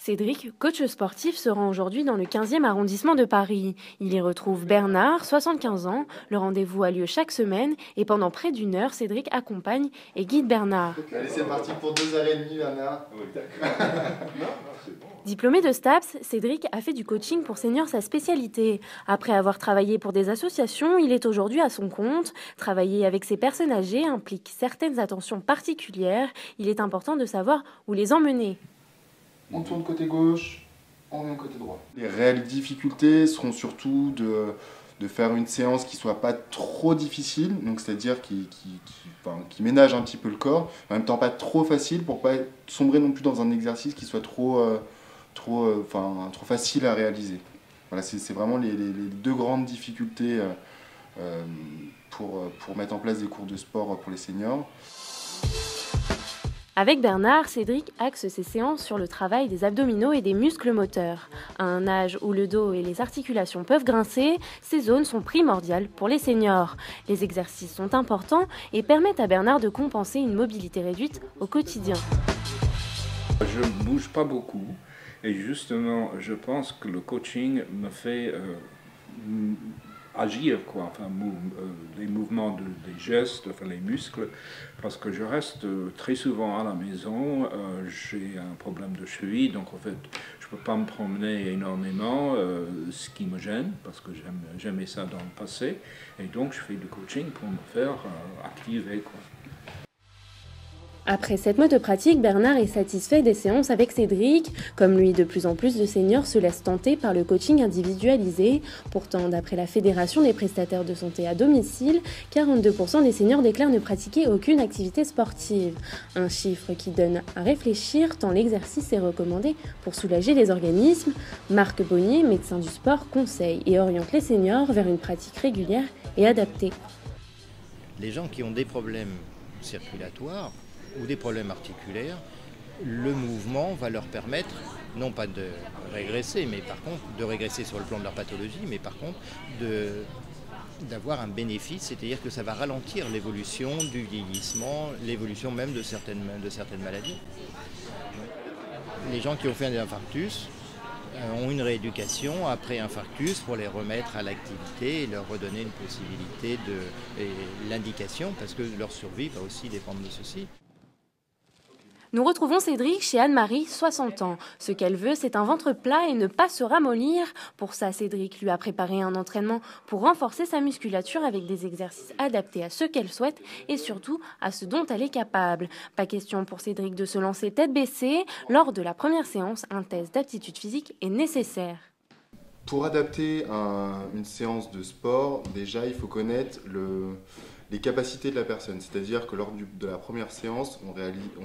Cédric, coach sportif, se rend aujourd'hui dans le 15e arrondissement de Paris. Il y retrouve Bernard, 75 ans. Le rendez-vous a lieu chaque semaine et pendant près d'une heure, Cédric accompagne et guide Bernard. Allez, c'est parti pour 2h30, Bernard. Oui, d'accord. C'est bon. Diplômé de STAPS, Cédric a fait du coaching pour seniors sa spécialité. Après avoir travaillé pour des associations, il est aujourd'hui à son compte. Travailler avec ces personnes âgées implique certaines attentions particulières. Il est important de savoir où les emmener. On tourne côté gauche, on revient côté droit. Les réelles difficultés seront surtout de faire une séance qui soit pas trop difficile, donc c'est-à-dire qui ménage un petit peu le corps, en même temps pas trop facile pour pas sombrer non plus dans un exercice qui soit trop facile à réaliser. Voilà, c'est vraiment les deux grandes difficultés pour mettre en place des cours de sport pour les seniors. Avec Bernard, Cédric axe ses séances sur le travail des abdominaux et des muscles moteurs. À un âge où le dos et les articulations peuvent grincer, ces zones sont primordiales pour les seniors. Les exercices sont importants et permettent à Bernard de compenser une mobilité réduite au quotidien. Je ne bouge pas beaucoup et justement, je pense que le coaching me fait agir, quoi. Enfin, les mouvements des gestes, enfin, les muscles, parce que je reste très souvent à la maison, j'ai un problème de cheville, donc en fait je ne peux pas me promener énormément, ce qui me gêne, parce que j'aimais ça dans le passé, et donc je fais du coaching pour me faire activer, quoi. Après 7 mois de pratique, Bernard est satisfait des séances avec Cédric. Comme lui, de plus en plus de seniors se laissent tenter par le coaching individualisé. Pourtant, d'après la Fédération des prestataires de santé à domicile, 42% des seniors déclarent ne pratiquer aucune activité sportive. Un chiffre qui donne à réfléchir tant l'exercice est recommandé pour soulager les organismes. Marc Bonnier, médecin du sport, conseille et oriente les seniors vers une pratique régulière et adaptée. Les gens qui ont des problèmes circulatoires ou des problèmes articulaires, le mouvement va leur permettre, non pas de régresser, mais par contre de régresser sur le plan de leur pathologie, mais par contre d'avoir un bénéfice, c'est-à-dire que ça va ralentir l'évolution du vieillissement, l'évolution même de certaines maladies. Les gens qui ont fait un infarctus ont une rééducation après infarctus pour les remettre à l'activité et leur redonner une possibilité et l'indication, parce que leur survie va aussi dépendre de ceci. Nous retrouvons Cédric chez Anne-Marie, 60 ans. Ce qu'elle veut, c'est un ventre plat et ne pas se ramollir. Pour ça, Cédric lui a préparé un entraînement pour renforcer sa musculature avec des exercices adaptés à ce qu'elle souhaite et surtout à ce dont elle est capable. Pas question pour Cédric de se lancer tête baissée. Lors de la première séance, un test d'aptitude physique est nécessaire. Pour adapter une séance de sport, déjà il faut connaître les capacités de la personne. C'est-à-dire que lors de la première séance, on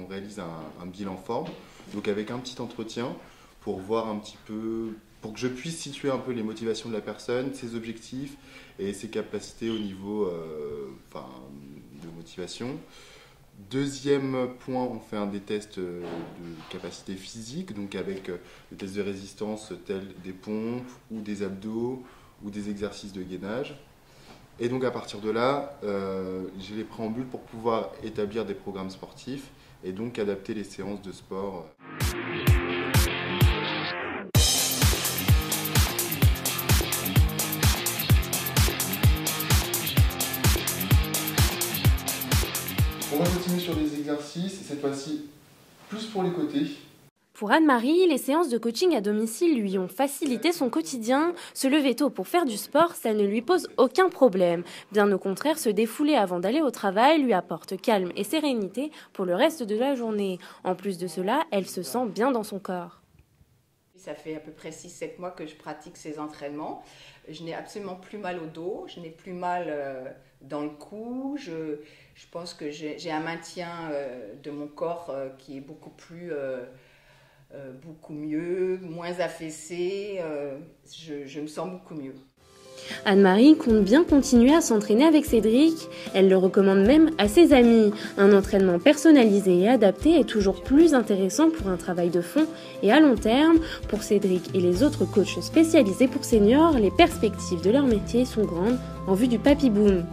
réalise un bilan forme, donc avec un petit entretien pour voir un petit peu, pour que je puisse situer un peu les motivations de la personne, ses objectifs et ses capacités au niveau de motivation. Deuxième point, on fait des tests de capacité physique, donc avec des tests de résistance tels des pompes ou des abdos ou des exercices de gainage. Et donc à partir de là, j'ai les préambules pour pouvoir établir des programmes sportifs et donc adapter les séances de sport. On va continuer sur les exercices, et cette fois-ci plus pour les côtés. Pour Anne-Marie, les séances de coaching à domicile lui ont facilité son quotidien. Se lever tôt pour faire du sport, ça ne lui pose aucun problème. Bien au contraire, se défouler avant d'aller au travail lui apporte calme et sérénité pour le reste de la journée. En plus de cela, elle se sent bien dans son corps. Ça fait à peu près 6-7 mois que je pratique ces entraînements. Je n'ai absolument plus mal au dos, je n'ai plus mal dans le cou. Je pense que j'ai un maintien de mon corps qui est beaucoup mieux, moins affaissé, je me sens beaucoup mieux. Anne-Marie compte bien continuer à s'entraîner avec Cédric. Elle le recommande même à ses amis. Un entraînement personnalisé et adapté est toujours plus intéressant pour un travail de fond et à long terme. Pour Cédric et les autres coachs spécialisés pour seniors, les perspectives de leur métier sont grandes en vue du papy boom.